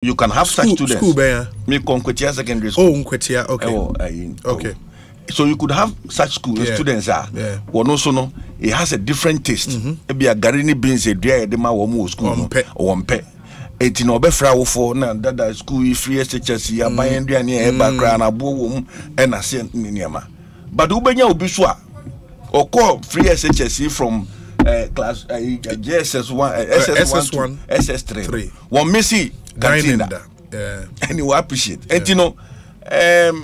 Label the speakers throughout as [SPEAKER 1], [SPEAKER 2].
[SPEAKER 1] You can have such students.
[SPEAKER 2] School
[SPEAKER 1] me Nkwetia secondary school.
[SPEAKER 2] Oh, Nkwetia, okay.
[SPEAKER 1] Okay. So you could have such students one also no, it has a different taste. It be a garini beans a dry edema or school or pe. It no be fra for na that school free SHS ya buy ndua near background abo and a sent niama. But ubenya obiswa or call free SHS from class JSS1 SS1 SS3 one missy cantina. And you appreciate and you know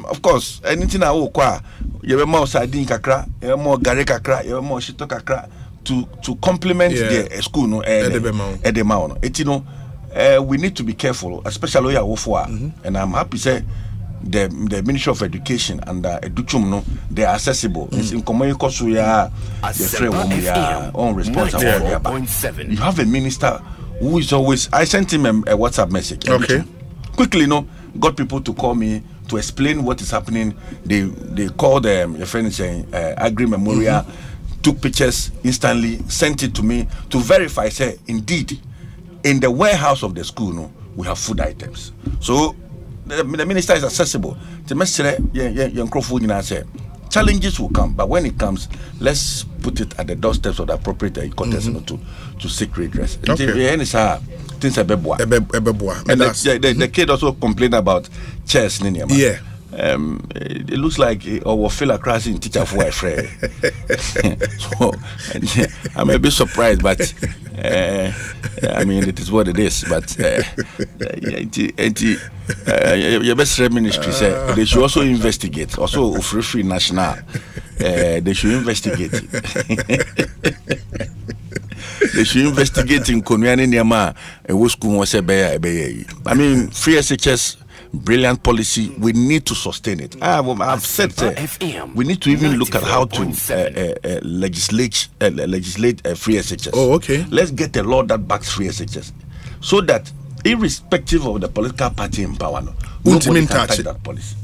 [SPEAKER 1] of course anything I will qua you have more sardine kakra, you have more gare kakra, you have more shito kakra to complement the school no edema. It you know we need to be careful, especially and I'm happy say the Ministry of Education and Educhum no they are accessible. It's in community so yeah the own responsible. You have a minister who is always. I sent him a WhatsApp message.
[SPEAKER 2] Okay.
[SPEAKER 1] Quickly, got people to call me to explain what is happening. They called your friend saying Agri Memorial, took pictures instantly, sent it to me to verify. Say indeed, in the warehouse of the school, we have food items. So the minister is accessible. The message, challenges will come, but when it comes, let's put it at the doorsteps of the appropriate contest to seek redress.
[SPEAKER 2] Okay.
[SPEAKER 1] And the kid also complained about chairs.
[SPEAKER 2] Yeah.
[SPEAKER 1] It looks like our fella crashing teacher for a friend. So I'm a bit surprised, but I mean it is what it is. But your best ministry said they should also investigate. Also, free national, they should investigate. They should investigate in Konyani Niama and Wuskum was a bear. I mean, free SHS. Brilliant policy. We need to sustain it. I've said we need to even look at how to legislate free SHS.
[SPEAKER 2] Oh, okay.
[SPEAKER 1] Let's get a law that backs free SHS, so that irrespective of the political party in power, nobody can touch that policy.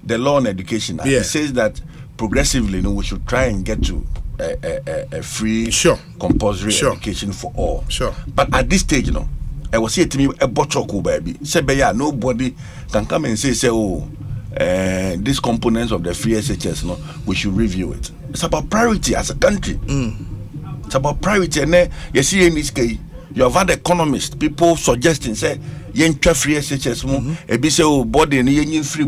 [SPEAKER 1] The law on education it says that progressively, we should try and get to a free, compulsory education for all. But at this stage, I was saying to me a botchoku baby. Say nobody can come and say these components of the free SHS, we should review it. It's about priority as a country. It's about priority. And you see in this case, you have had economists, people suggesting say free SHS body and free.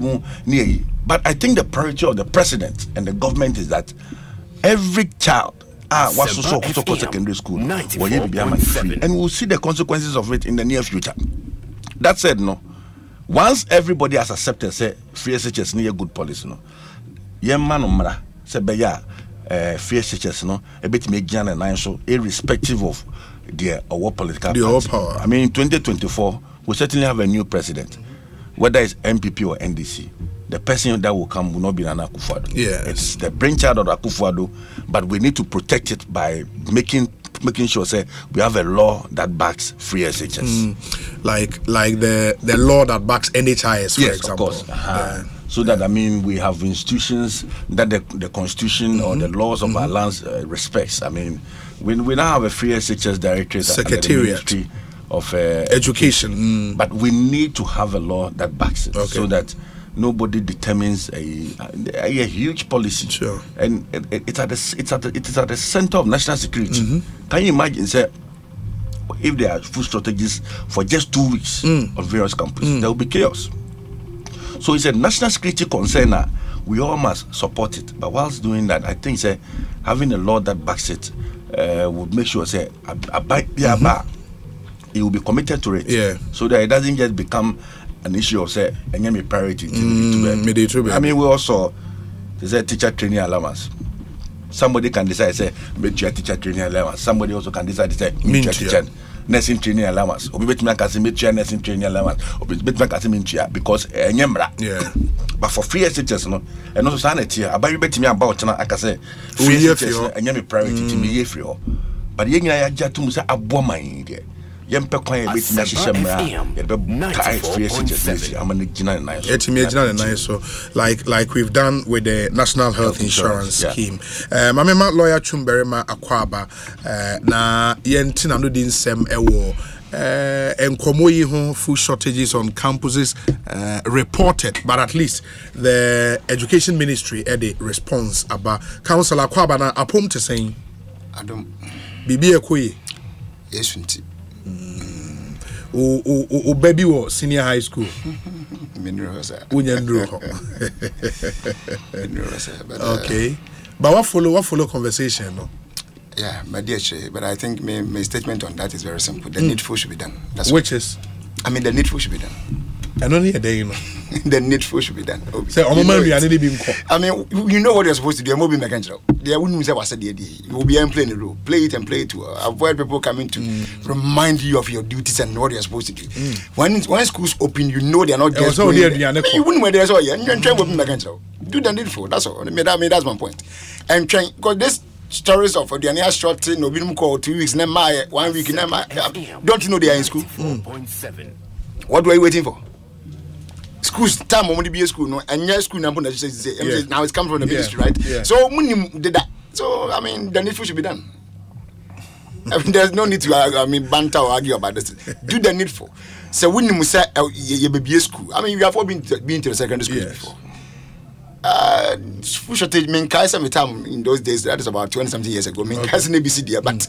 [SPEAKER 1] But I think the priority of the president and the government is that every child what's so secondary school and we'll see the consequences of it in the near future. That said, once everybody has accepted say free SHS is a good policy, say free SHS a bit make and so irrespective of their political
[SPEAKER 2] power.
[SPEAKER 1] I mean in 2024 we certainly have a new president, whether it's MPP or NDC. The person that will come will not be Nana Akufo-Addo. It's the brainchild of Akufo-Addo, but we need to protect it by making sure we have a law that backs free SHS.
[SPEAKER 2] Like the law that backs NHIS, for example.
[SPEAKER 1] Of course. So that we have institutions that the constitution or the laws of our lands respects. I mean, we now have a free SHS directorate,
[SPEAKER 2] secretariat
[SPEAKER 1] of
[SPEAKER 2] education,
[SPEAKER 1] but we need to have a law that backs it, so that nobody determines a huge policy, and it is at the center of national security. Can you imagine, if there are food shortages for just 2 weeks on various campuses, there will be chaos. So it's a national security concern. We all must support it. But whilst doing that, I think having a law that backs it would make sure it will be committed to it, so that it doesn't just become an issue of any priority. I mean, we also teacher training allowance. Somebody can decide teacher training allowance. Somebody also can decide teacher nursing training allowance. Or nursing training allowance. Because but for free SHS and also sanity, about me about I can say free SHS and any priority to me free. But I just to say idea. So
[SPEAKER 2] like we've done with the National Health Insurance Scheme. Mamema lawyer Chumberema Akwaba na yentina no din sem ewo and food shortages on campuses reported, but at least the education ministry had a response about Councillor Kwabana apom to saying
[SPEAKER 3] I don't
[SPEAKER 2] Bibi Ekoye.
[SPEAKER 3] Yes,
[SPEAKER 2] O baby was senior high school. Okay. But what follow conversation, no?
[SPEAKER 3] Yeah, my dear Che, but I think my statement on that is very simple. The needful should be done. That's
[SPEAKER 2] which is?
[SPEAKER 3] I mean, the needful should be done.
[SPEAKER 2] And only a day, you know.
[SPEAKER 3] The needful should be done.
[SPEAKER 2] Say, I
[SPEAKER 3] mean, you know what you're supposed to do. Mobile mechanical. They wouldn't say what's the idea. You will be playing the role. Play it and play it to avoid people coming to remind you of your duties and what you're supposed to do. When schools open, you know they are not just going. You wouldn't wear this all year. You're trying mobile mechanical. Do the needful. That's all. I mean, that's my point. And trying because this stories of the near short no be call 2 weeks, then 1 week, don't you know they are in school? What are you waiting for? Schools time only be a school no and your school number now it's coming from the ministry, right? Yeah. So when you did that, so I mean the needful should be done. I mean, there's no need to banter or argue about this. Do the needful. So when you say you be a school, I mean you have all been to the secondary school before. Food shortage mean some time in those days, that is about 20-something years ago. Mean ABCD, but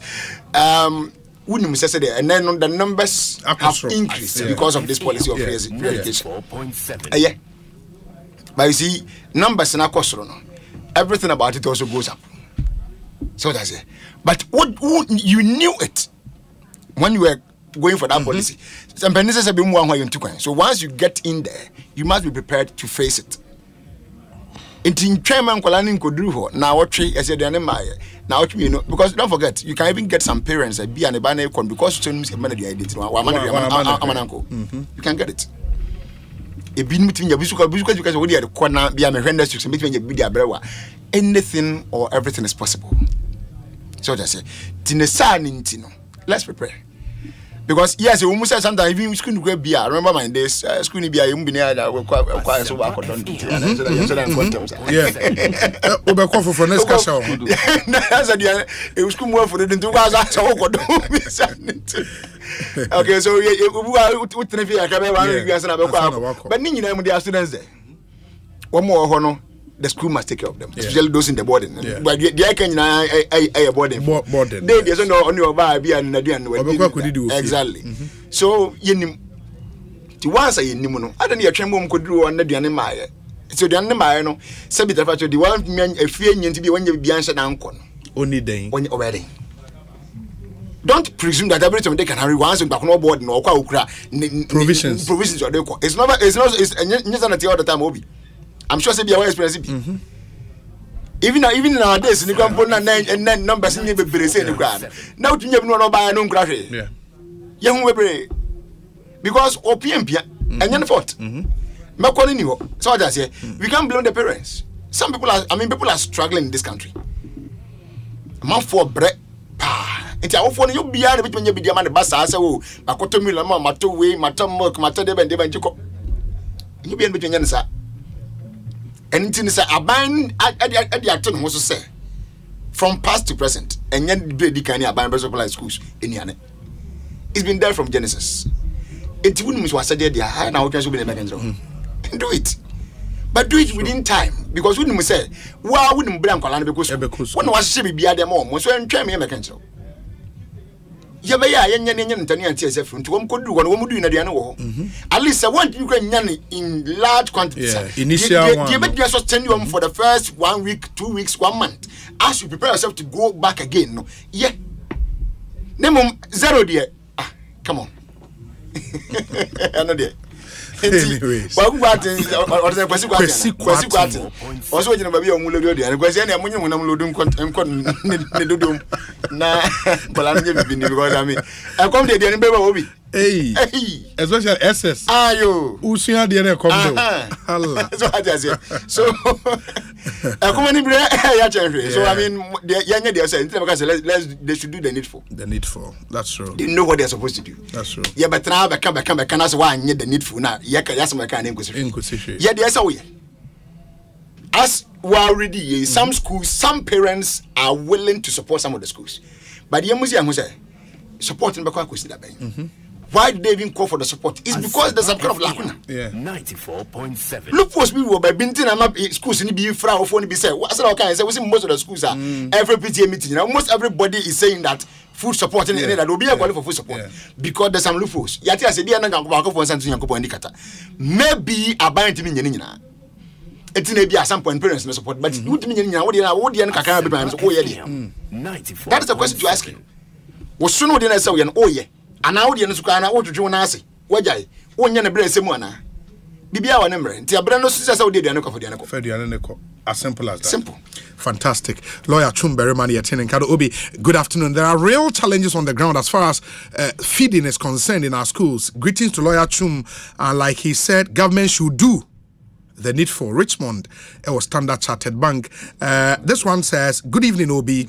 [SPEAKER 3] wouldn't say there, and then the numbers have increased because of this policy of education. Yeah, but you see, numbers in our cost, everything about it also goes up. So that's it. But what you knew it when you were going for that policy. So once you get in there, you must be prepared to face it. In chairman Kolani Kodruho, now what tree as a Danema, now you know, because don't forget, you can even get some parents that be an Ebane because students have the identity. You can get it. A bin between your because already at the corner, be a horrendous between your media brewer. Anything or everything is possible. So just say, Tino, let's prepare. Because yes, you almost said sometimes even school go be. I remember my days school be a quite so work done.
[SPEAKER 2] Yeah. Obe call for next cash out.
[SPEAKER 3] That's the it school more for the 2000 so okay, so we but ninyi na the students there. One more hono. The school must take care of them, especially those in the boarding. But they can a boarding. They just know on your bar be and exactly. So you once a nimuno. I don't need a tremble could do under the animal. So the animal no sabit the one man a fear to be when you be answered uncle.
[SPEAKER 2] Only day
[SPEAKER 3] when you're already. Don't presume that every time they can hurry once and back no board no
[SPEAKER 2] provisions.
[SPEAKER 3] Provisions are there. It's not all the time obi. I'm sure say be aware experience be. Even nowadays you can put and then numbers in be say the ground. Now to you no buy no crash. Yeah. Young we because OPM and yan fault. Me calling you. So I say we can't blame the parents. Some people are struggling in this country. Man for bread pa. It's our phone you be able to be the man the bus say oh akoto mi la ma mato we mato milk mato de ben jiko. You be between yan sir. And it's a ban at the action also say from past to present and yet the kind of ban supply schools in Yane. It's been there from Genesis. It wouldn't was said there high now can be the do it. But do it within time because we didn't say why wouldn't bring because when was she be them all was when try me mechanical. Yan TSF to could do what do in the at least I want you can in large quantities.
[SPEAKER 2] Initial
[SPEAKER 3] just send you for the first 1 week, 2 weeks, 1 month. As you prepare yourself to go back again. No, yeah. Name 0 dear. Ah, come on. I know dear.
[SPEAKER 2] Anyways,
[SPEAKER 3] also you know baby on mulo and question na munye munam lodun kon na balanje bi because I mean I come there dey nbe obi
[SPEAKER 2] hey especially SS
[SPEAKER 3] ayo
[SPEAKER 2] usia dey na come there Allah
[SPEAKER 3] so I just say so I come any ya change so I mean yanya dey say because let's they should do the needful
[SPEAKER 2] that's true
[SPEAKER 3] they know what they're supposed to do
[SPEAKER 2] that's true
[SPEAKER 3] yeah but now can as why the needful now yasama kan inquisition yeah they say we as we already some schools some parents are willing to support some of the schools but the museum who say supporting be kwa kwesi da ben Why did they even call for the support? It's because there's some kind of lacuna.
[SPEAKER 2] Yeah.
[SPEAKER 4] 94.7.
[SPEAKER 3] Look for people by Bintin and schools in the Fra or phone be said. What's all kind of say? We see most of the schools are every PTA meeting. Almost everybody is saying that food support and that will be a quality for food support because there's some loopholes. Yet I said, maybe a buying to me. It may be at some point parents no support, but you mean what you are, that is the question to ask you. Was soon within us, oh, yeah, an audience can out to join us. Wajai, one yana brace Simona. Bibia number, Tia Brando says, I did for the
[SPEAKER 2] as simple as that.
[SPEAKER 3] Simple.
[SPEAKER 2] Fantastic. Lawyer Chum Berrimani attending Kado Obi. Good afternoon. There are real challenges on the ground as far as feeding is concerned in our schools. Greetings to Lawyer Chum. Like he said, government should do the needful. Richmond, or Standard Chartered Bank. This one says, good evening, Obi.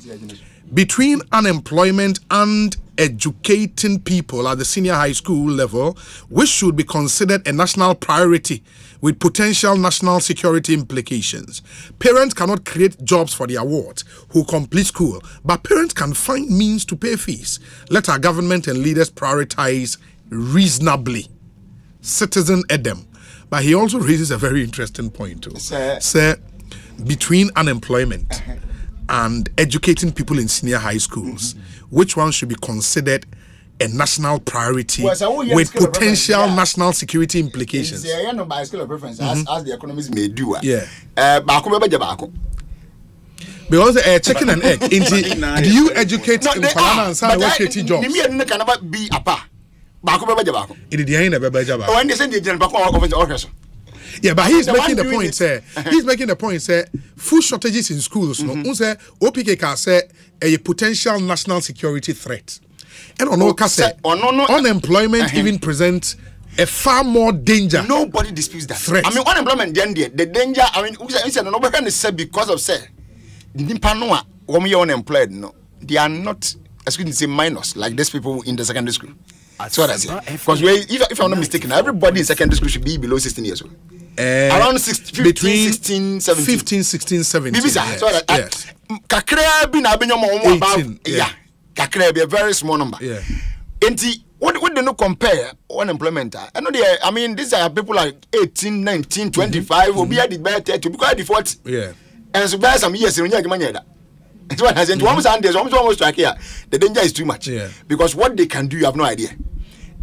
[SPEAKER 2] Between unemployment and educating people at the senior high school level, which should be considered a national priority with potential national security implications. Parents cannot create jobs for their wards who complete school, but parents can find means to pay fees. Let our government and leaders prioritize reasonably. Citizen Edem. But he also raises a very interesting point too. Sir, between unemployment and educating people in senior high schools, which one should be considered a national priority with potential national security implications?
[SPEAKER 3] By scale of preference, as the economists may do.
[SPEAKER 2] Yeah. Because chicken and egg. Do you educate in Palana and San creating jobs?
[SPEAKER 3] Be a pa.
[SPEAKER 2] Yeah, but he's making the point, sir. He's making the point, sir. Food shortages in schools, no, say OPK can say a potential national security threat. And on unemployment even presents a far more danger.
[SPEAKER 3] Nobody disputes that.
[SPEAKER 2] Threat.
[SPEAKER 3] I mean, unemployment, the danger. I mean, nobody can say because of say the Nimpanoa, when we are unemployed, no, they are not, as we can say, minors like these people in the secondary school. That's what I say. Because if I'm not mistaken, everybody in secondary school should be below 16 years old. Around 15, 16, 17. Yes. Kakra be na about Kakra be a very small number.
[SPEAKER 2] Yeah.
[SPEAKER 3] And what they no compare unemployment. I know I mean these are people like 18, 19, 25 will be at the better to be quite the 40.
[SPEAKER 2] Yeah.
[SPEAKER 3] And so by some years in Yagmania. That's what I said. Almost like here. The danger is too much.
[SPEAKER 2] Yeah.
[SPEAKER 3] Because what they can do, you have no idea.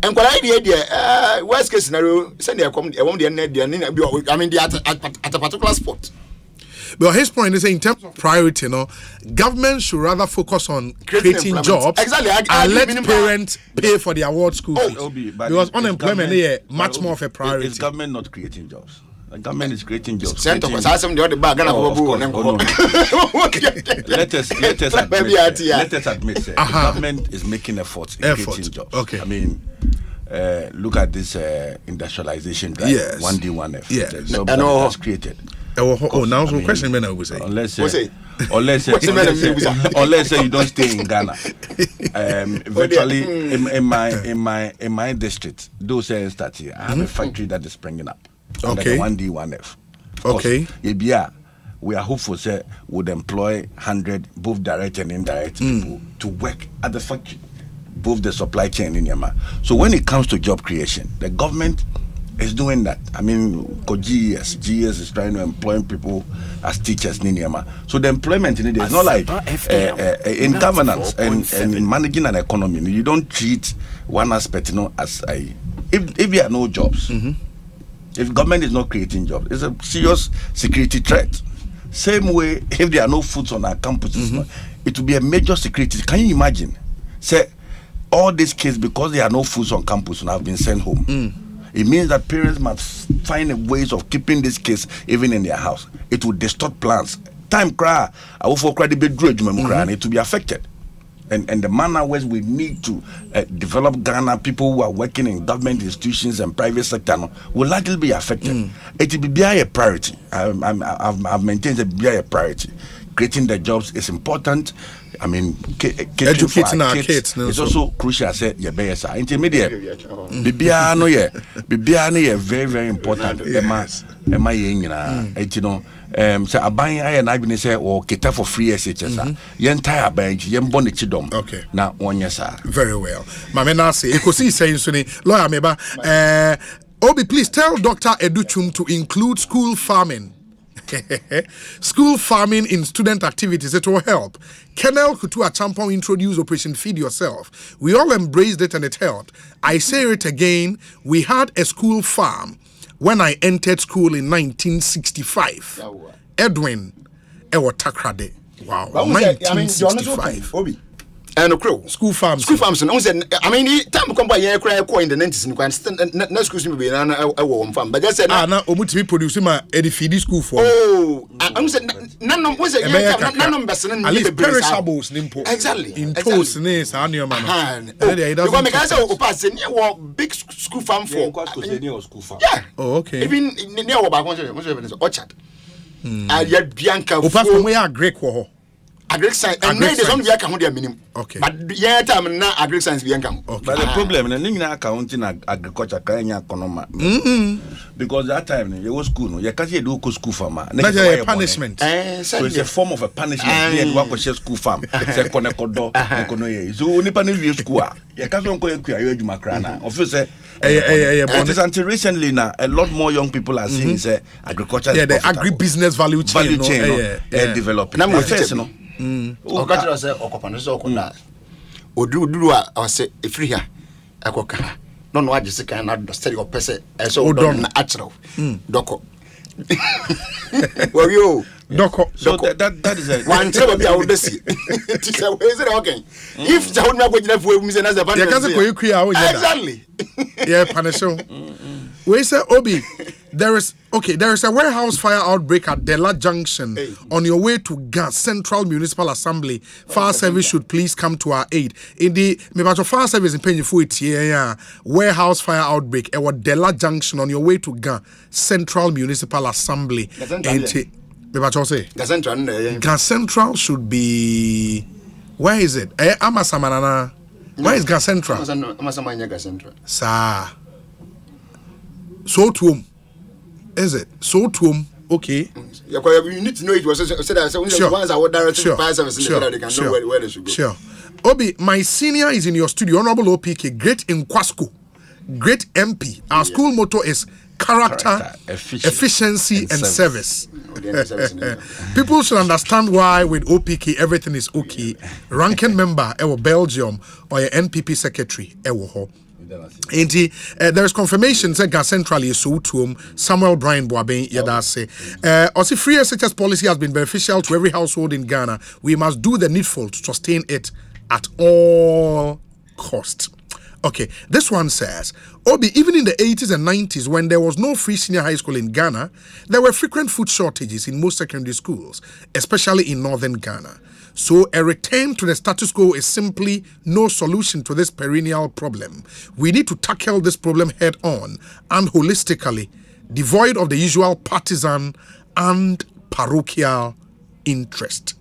[SPEAKER 3] And what idea, worst case scenario, send their I mean, they are at a particular spot.
[SPEAKER 2] But his point is in terms of priority, government should rather focus on creating jobs and let parents pay for their award school fees. Because unemployment is much more of a priority.
[SPEAKER 1] Is government not creating jobs? The government is creating jobs.
[SPEAKER 3] Let
[SPEAKER 1] us admit, the government is making efforts in creating jobs.
[SPEAKER 2] Okay.
[SPEAKER 1] I mean, look at this industrialization drive.
[SPEAKER 2] Yes.
[SPEAKER 1] 1D, 1F.
[SPEAKER 2] Yes.
[SPEAKER 1] The job that was created.
[SPEAKER 2] Now some question I would say.
[SPEAKER 1] Unless you don't stay in Ghana. Virtually in my district, those areas that here, I have a factory that is springing up.
[SPEAKER 2] Okay.
[SPEAKER 1] 1D, 1F.
[SPEAKER 2] Okay.
[SPEAKER 1] We are hopeful say would employ 100 both direct and indirect people to work at the factory, both the supply chain in Yama. So when it comes to job creation, the government is doing that. I mean, GS is trying to employ people as teachers in Yama. So the employment in it is not like in governance and in managing an economy. You don't treat one aspect, as if there are no jobs. If government is not creating jobs, it's a serious security threat. Same way, if there are no foods on our campuses, it will be a major security. Can you imagine? Say, all these kids, because there are no foods on campus, have been sent home. It means that parents must find ways of keeping these kids even in their house. It will distort plans. Time cry, I will for credit it to be affected. And the manner where we need to develop Ghana, people who are working in government institutions and private sector will likely be affected. It will be a priority. I've maintained it be a priority. Creating the jobs is important. I mean,
[SPEAKER 2] educating our kids
[SPEAKER 1] it's also crucial. Say intermediate. Bibiano, very very important. say aban aye na adwene say o kita for free SHS yen tie aban yen bɔ ne chidom na wonye sa
[SPEAKER 2] very well mama na say Ekosiisen so ni lawyer meba Obi, please tell Dr. Educhum to include school farming. School farming in student activities, it will help. Colonel Kutua Champon introduced Operation Feed Yourself. We all embraced it and it helped. I say it again, we had a school farm when I entered school in 1965. Edwin Ewo Takrade. Wow, 1965.
[SPEAKER 3] Obi. And
[SPEAKER 2] school farms.
[SPEAKER 3] School farms. I mean, time come by here, cry in the 90s. No schools be a farm, but just said,
[SPEAKER 2] now Omuti producing my edifidi school for.
[SPEAKER 3] Oh, I'm saying none of was at
[SPEAKER 2] least perishables.
[SPEAKER 3] Exactly.
[SPEAKER 2] In toast, nails, and your man.
[SPEAKER 3] Big school farm for
[SPEAKER 1] school farm.
[SPEAKER 3] Yeah.
[SPEAKER 2] Oh, okay.
[SPEAKER 3] Even near about orchard. I yet Bianca.
[SPEAKER 2] We are great.
[SPEAKER 3] Agric science and there's only a count minimum.
[SPEAKER 2] Okay.
[SPEAKER 3] But yeah, time now agric science be income.
[SPEAKER 1] But the problem in the accounting agriculture Kenya Konoma. Because that time you was school, you can't do school farmer.
[SPEAKER 2] That's a punishment.
[SPEAKER 1] So it's a form of a punishment. You work with school farm. Say konekodo, konoye. So only punish school. You can't go and create makrana. Officer. It is until recently now a lot more young people are seeing say agriculture.
[SPEAKER 2] Yeah, the agribusiness value chain.
[SPEAKER 1] Developing.
[SPEAKER 3] Okachira say okopano so okuna oduru a say efiri ha akoka no no agese kan na do study opese so odon na achiro doko wayo
[SPEAKER 2] doko
[SPEAKER 1] so that is a
[SPEAKER 3] one tell me I would see teacher where is it okay if you na go gina fu emu say na say
[SPEAKER 2] you can say ko yekua o nyada
[SPEAKER 3] exactly
[SPEAKER 2] yeah panisho we say Obi there is a warehouse fire outbreak at Dela Junction. On your way to Gas Central Municipal Assembly. Fire service should please come to our aid. In the fire service in Penny warehouse fire outbreak at Dela Junction on your way to Gas Central Municipal Assembly. Gas Central should be, where is it? Amasamanana. Where is Gas Central?
[SPEAKER 3] Amasamanya Gas Central.
[SPEAKER 2] Sir. So to is it? So to okay.
[SPEAKER 3] You need to know it was said that once I would direct to fire service they can know where they should go.
[SPEAKER 2] Sure. Obi, my senior is in your studio, Honorable OPK, great in Kwasco, great MP. Our school motto is character, efficiency, and service. People should understand why with OPK everything is okay. Ranking member, Belgium, or a NPP secretary, there is confirmation that Gas Central is so to Samuel Brian Boaben Yadase. Also, free SHS policy has been beneficial to every household in Ghana. We must do the needful to sustain it at all costs. Okay, this one says, Obi, even in the 80s and 90s, when there was no free senior high school in Ghana, there were frequent food shortages in most secondary schools, especially in northern Ghana. So a return to the status quo is simply no solution to this perennial problem. We need to tackle this problem head on and holistically, devoid of the usual partisan and parochial interest.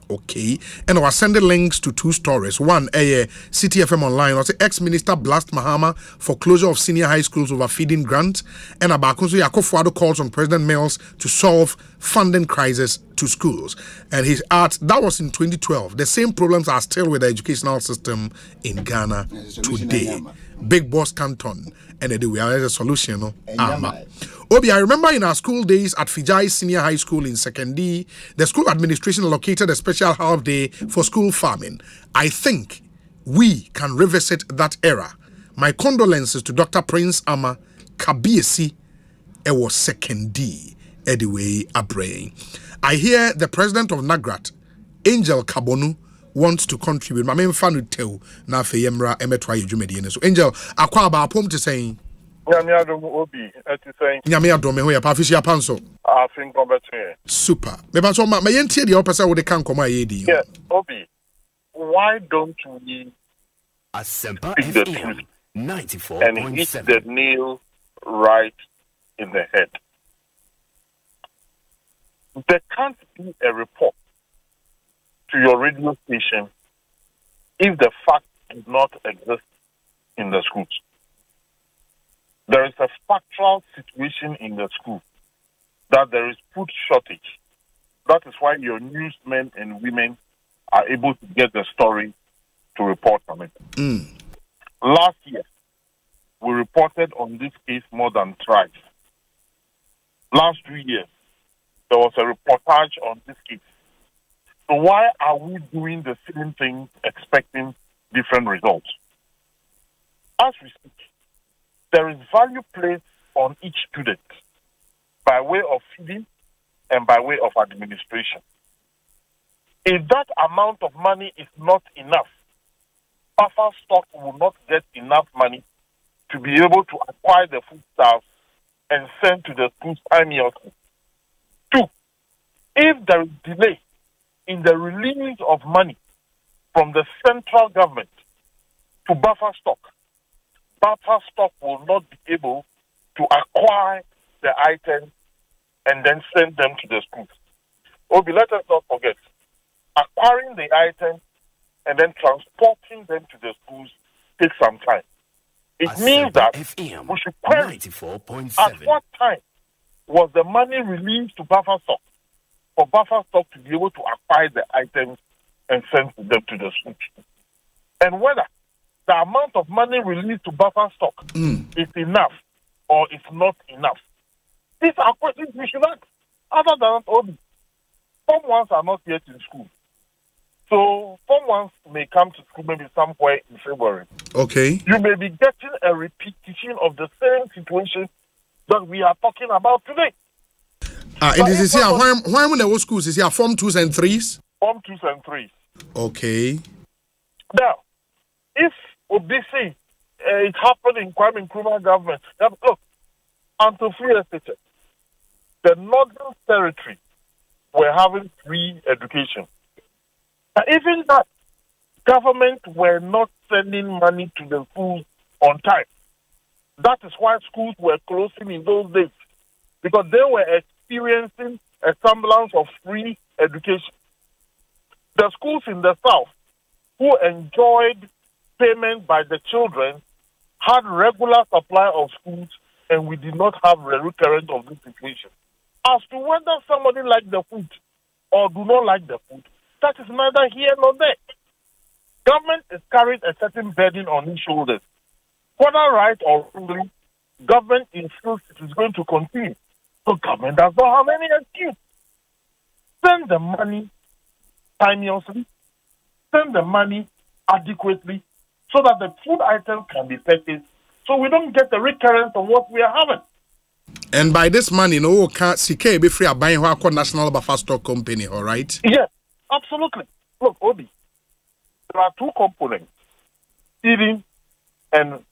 [SPEAKER 2] Okay, and I was sending links to two stories. One, City FM Online, also ex-minister blast Mahama for closure of senior high schools over feeding grant, and Abakunso Yakofuado calls on President Mills to solve funding crisis to schools. And his art, that was in 2012. The same problems are still with the educational system in Ghana today. Big Boss Canton, and we are a solution. Obi, I remember in our school days at Fijai Senior High School in 2nd D, the school administration allocated a special half day for school farming. I think we can revisit that era. My condolences to Dr. Prince Ama Kabiesi. It was 2nd D. Anyway, Abraham. I hear the president of Nagrat, Angel Kabonu, wants to contribute. My main fan would tell na fe yemra emetwa yedwumedi so Angel akwa ba apom to saying
[SPEAKER 5] Nyame adom Obi eti saying
[SPEAKER 2] Nyame adom me ho ya pa fisia panso
[SPEAKER 5] afin kombetre
[SPEAKER 2] super me ba so ma yentie de opese wo de kan koma yedi
[SPEAKER 5] yeah Obi why don't we
[SPEAKER 4] Asempa
[SPEAKER 5] speak the truth
[SPEAKER 4] 94.7
[SPEAKER 5] and hit the nail right in the head? There can't be a report to your radio station if the fact does not exist in the schools. There is a factual situation in the school that there is food shortage That is why your newsmen and women are able to get the story to report on it. Last year, we reported on this case more than thrice. Last 2 years, there was a reportage on this case. So why are we doing the same thing, expecting different results? As we speak, there is value placed on each student by way of feeding and by way of administration. If that amount of money is not enough, buffer stock will not get enough money to be able to acquire the foodstuffs and send to the schools annually. 2, if there is delay in the release of money from the central government to buffer stock will not be able to acquire the items and then send them to the schools. Obi, let us not forget, acquiring the items and then transporting them to the schools takes some time. It means that we should query at what time was the money released to buffer stock for buffer stock to be able to acquire the items and send them to the schools. And whether the amount of money released to buffer stock is enough or is not enough. These are questions we should ask. Other than Obi, some ones are not yet in school. So some ones may come to school maybe somewhere in February.
[SPEAKER 2] Okay.
[SPEAKER 5] You may be getting a repetition of the same situation that we are talking about today.
[SPEAKER 2] It is here. Why when there was schools is here Form 2s and 3s?
[SPEAKER 5] Form 2s and 3s.
[SPEAKER 2] Okay.
[SPEAKER 5] Now, if Obisi, it happened in Kwame Nkrumah government. Look, until free SHS, the Northern Territory were having free education. But even that, government were not sending money to the schools on time. That is why schools were closing in those days, because they were experiencing a semblance of free education. The schools in the south who enjoyed payment by the children had regular supply of schools, and we did not have a recurrence of this situation. As to whether somebody liked the food or do not like the food, that is neither here nor there. Government is carrying a certain burden on its shoulders. Whether right or wrongly, government insists it is going to continue. So government does not have any excuse. Send the money timeously, send the money adequately, so that the food items can be purchased, so we don't get the recurrence of what we are having. And
[SPEAKER 2] by this money, no, can't CK be free buying what National Buffer Stock Company, all right?
[SPEAKER 5] Yes, absolutely. Look, Obi, there are 2 components: feeding and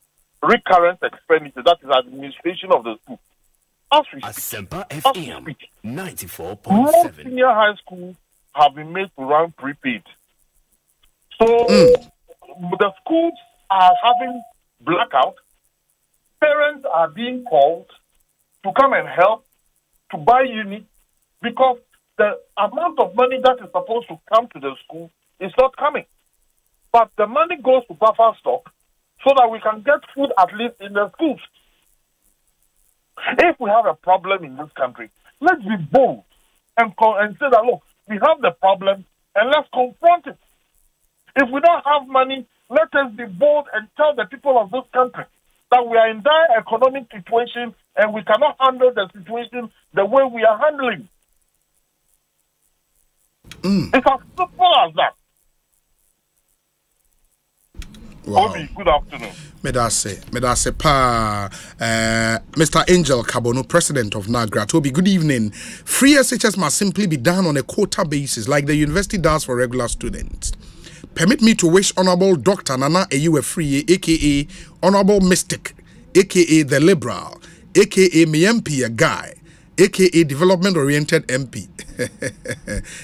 [SPEAKER 5] recurrent expenditure. That is administration of the school. As we speak,
[SPEAKER 4] 94.7.
[SPEAKER 5] most senior high schools have been made to run prepaid. So the schools are having blackout. Parents are being called to come and help to buy units because the amount of money that is supposed to come to the school is not coming. But the money goes to buffer stock so that we can get food at least in the schools. If we have a problem in this country, let's be bold and say that, look, we have the problem and let's confront it. If we don't have money, let us be bold and tell the people of this country that we are in dire economic situation and we cannot handle the situation the way we are handling. It's as simple as that.
[SPEAKER 2] Wow.
[SPEAKER 5] Obi, good afternoon.
[SPEAKER 2] Medase pa Mr. Angel Kabono, president of NAGRA. Obi, good evening. Free SHS must simply be done on a quota basis like the university does for regular students. Permit me to wish Honorable Dr. Nana Ayew Free, aka Honorable Mystic, aka the Liberal, aka me MP a guy, aka Development Oriented MP.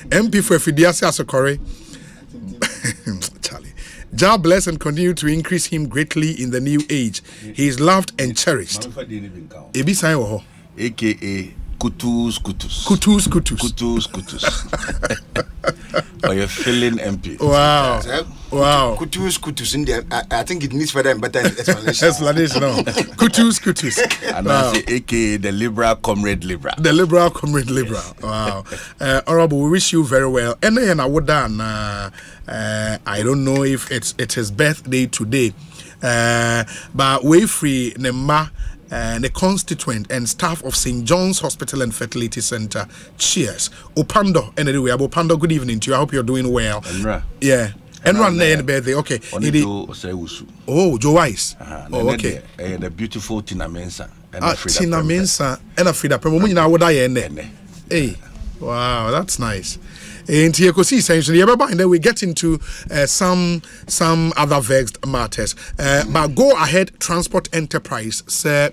[SPEAKER 2] MP for Fidiasi Asokore. Charlie. God bless and continue to increase him greatly in the new age. He is loved and cherished. Ebi sign wo ho.
[SPEAKER 1] AKA Kutus.
[SPEAKER 2] Kutus.
[SPEAKER 1] Or you're feeling MP.
[SPEAKER 2] Wow. Wow.
[SPEAKER 3] Kutus in there. I think it needs further and better explanation.
[SPEAKER 2] Explanation, no. Kutus.
[SPEAKER 1] And I say, aka the liberal comrade liberal.
[SPEAKER 2] The liberal comrade liberal. Wow. Honorable, we wish you very well. And then I would done. I don't know if it's his birthday today. But we free Nema. The constituent and staff of St. John's Hospital and Fertility Center. Cheers. Opando, anyway, Opando, good evening to you. I hope you're doing well. Yeah. And run there birthday. Okay. Oh, Joe Wise. Oh, okay.
[SPEAKER 1] The beautiful Tina Mensa.
[SPEAKER 2] Tina Mensa and a Frida Premo. Now, what I end there? Hey, wow, that's nice. Into Ekosiisen, and then we get into some other vexed matters. But go ahead, transport enterprise, sir.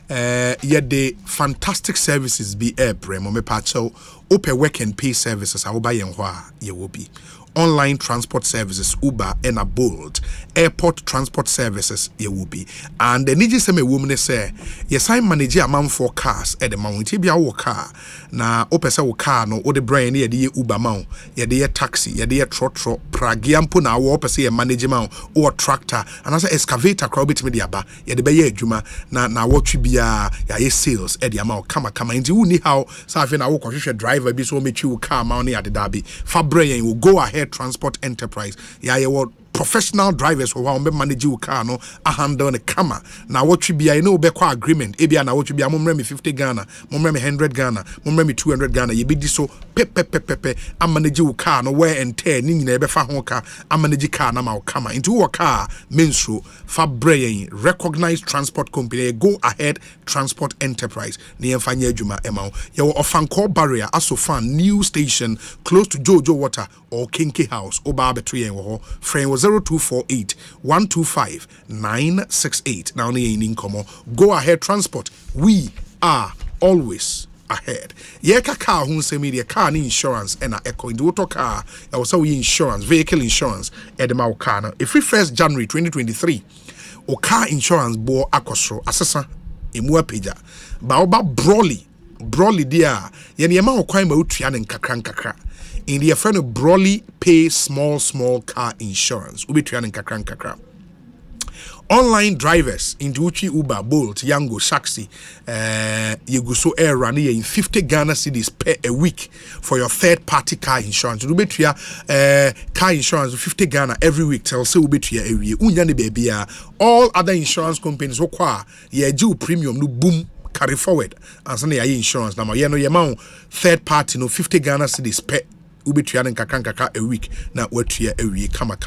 [SPEAKER 2] Yet the fantastic services be airprem me pacho open work and pay services I will buy and ye will be online transport services Uber and a Bolt airport transport services ye will be and the need say me woman say yes I manage a man for cars at the mount be our car na opesa wo car no o the brain ye the Uber mount ye the taxi ye the trotro pragiampo na wo opesa ye manage mount or tractor and as excavator crowd bit me the aba ye the be adwuma na what bia ya sales e the amount kama nti uni how so afi na wo kohwehwe driver bi so mechi wo car mount na adeda bi fabre will go ahead transport enterprise ya what professional drivers who want to manage your car no a handle the camera now what you be I know be kwa agreement ebia na what you be amomre me 50 Ghana momre me 100 Ghana momre me 200 Ghana ye be di so pepe a manage your car no wear and tear ni nyina be fa ho ka a manage car na ma kama into your car menstro fabre recognized transport company go ahead transport enterprise ni emfanya adwuma ema ye ofanko barrier asofan new station close to Jojo Water or Kinky House oba betwe yen wo friend was 0248 125 968 now in Komo go ahead transport we are always ahead ye car hun se media car insurance and a echo in the car also insurance vehicle insurance at the mau car now if we 1st January 2023 o car insurance bo akosro asesa emu apeja ba oba broly dia ye ne ma okwan ma utua ne nkakra in the friend of Broly pay small car insurance. Ubi tuyan kakra. Online drivers into Uchi Uber, Bolt, Yango, Saxi, you go so air run in 50 Ghana cedis per a week for your third party car insurance. Ubi tuya car insurance 50 Ghana every week. Tell so ubi tuya every unyani baby. All other insurance companies okwa ye do premium no boom. Carry forward and send your insurance. Now, you know, your amount third party no 50 Ghana cedis per ubi tuya nkakra a week na watuya a week kama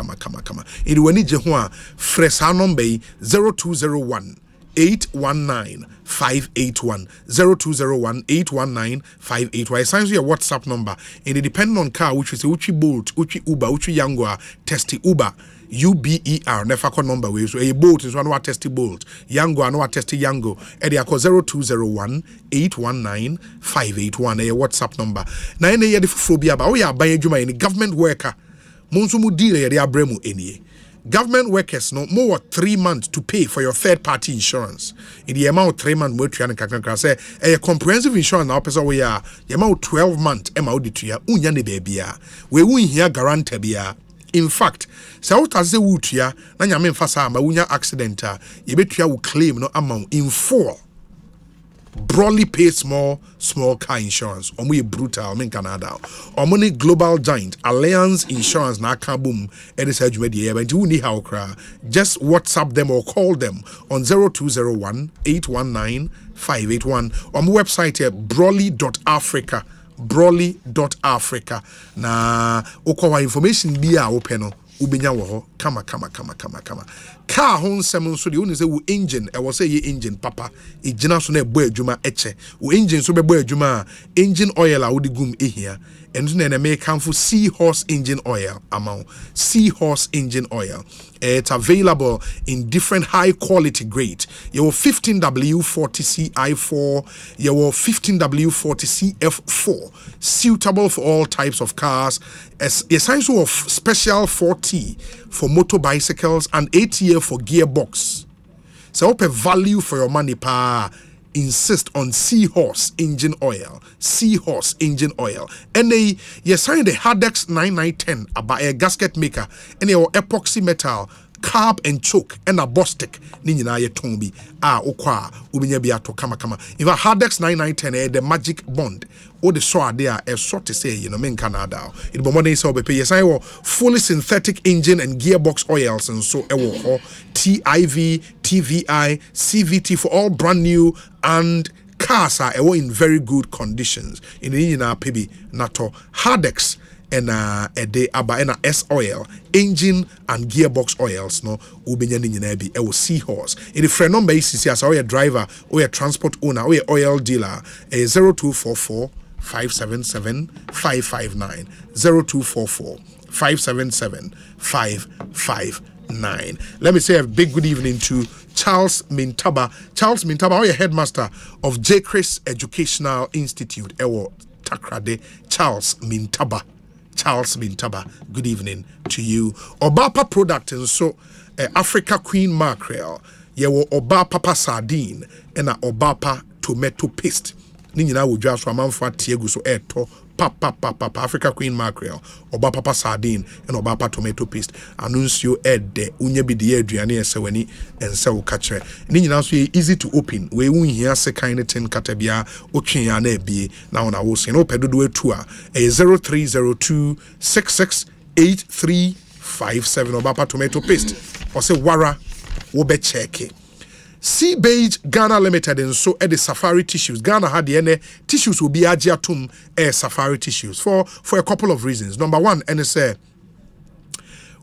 [SPEAKER 2] ili wanije huwa fresa number 0201 819 581 0201 819 581. Signs your WhatsApp number and it depends on car which is Uchi Bolt, Uchi Uber, Uchi Yango, Testy Uber. UBER never call number way so a bolt is one what testy bolt Yango and what testy Yango and they are 0201 819 581 a WhatsApp number na any the phobia ba we are buying juma any government worker monsumu deal ya dia bremu any government workers no more 3 months to pay for your third party insurance in the amount 3 months more than kakra say a comprehensive insurance now person we are the amount 12 months amount to ya unya ne baby we won here guarantee bia. In fact, so what as the wutia, na nyame mfasa ma wunya accident ye betua will claim no amount in full. Broadly pay small car insurance. Omo brutal in Canada. Omo global giant Alliance Insurance na kabum edi sa adwuma de but you need how cra. Just WhatsApp them or call them on 0201 819 581. On my website here broly.africa. Broly.africa na okwa information bia openo ubenya wo kama car hon sem so de oni say wo engine e wo say ye engine papa e gina so na ebo adwuma eche wo engine so bebo adwuma engine oil a wo de gum ehia eno na me kanfo seahorse engine oil amount seahorse engine oil. It's available in different high quality grade. Your 15W40 CI4, your 15W40 CF4, suitable for all types of cars. As a size of special 4T for motor bicycles and ATA for gearbox. So open value for your money pa. insist on seahorse engine oil. Seahorse engine oil. And they signed the Hardex 9910 about a gasket maker and your epoxy metal. Carb and choke and a bostic nina ye tombi okwa ubinya biato kama in fact Hardex 9910 the magic bond or the so there a sort to say men Canada it be more than so be yes I fully synthetic engine and gearbox oils and so TIV TVI CVT for all brand new and cars are in very good conditions in the PB nato Hardex and a day aba and S oil engine and gearbox oils no ubenya nyina bi e wo seahorse in the friend number is as a driver or a transport owner or a oil dealer 0244 577 559 0244 577 559. Let me say a big good evening to Charles Mintaba. Charles Mintaba, our headmaster of J. Chris Educational Institute ewo Takrade. Charles Mintaba, good evening to you. Obapa product and so Africa Queen Mackerel, yewo Obapa sardine and a Obapa tomato paste. Nina would just Ramanfa Tiago so eto papa Africa Queen Mackerel, Obapa sardine and Obapa tomato paste. Anuncio ed de unyebi de Adriani seweni and so catcher. Nina so easy to open. We won here se kind of 10 katabia ochinya na bi na ona wo se no pedodo etua 0302 668357 Obapa tomato paste. Or say wara wo be check. Sea Beige Ghana Limited and so the Safari tissues. Ghana had the tissues will be agiatum Safari tissues for a couple of reasons. Number one, and it's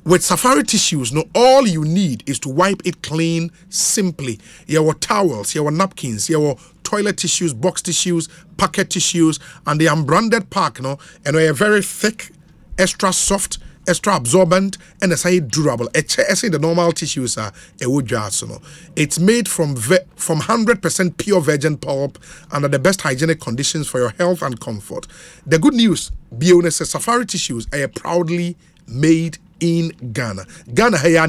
[SPEAKER 2] with Safari tissues, no, all you need is to wipe it clean simply. Your towels, your napkins, your toilet tissues, box tissues, packet tissues, and the unbranded pack, no, and they're very thick, extra soft, extra absorbent, and it's durable. The normal tissues are it's made from 100% pure virgin pulp under the best hygienic conditions for your health and comfort. The good news, Bionis Safari tissues are proudly made in Ghana. Ghana where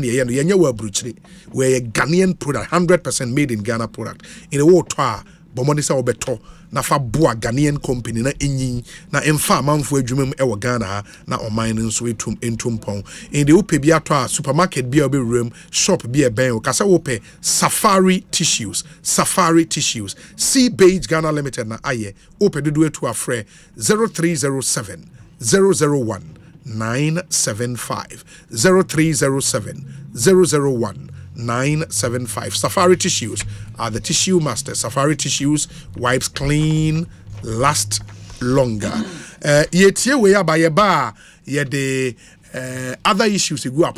[SPEAKER 2] a Ghanaian product, 100% made in Ghana product. In the world, Bomonisa Obeto. Na fa boa Ghanaian company na enyin na emfa manfo adwumam e wo Ghana na oman nso entumpon in the ope bi ato a supermarket bi obe room shop bi e ben o kasa ope Safari tissues Sea Beige Ghana Limited na aye ope dodo etu afre 0307 001 975 0307 001 975. Safari tissues are the tissue masters. Safari tissues wipes clean, last longer. Yetie we ya ba ye ba ye de other issues you go up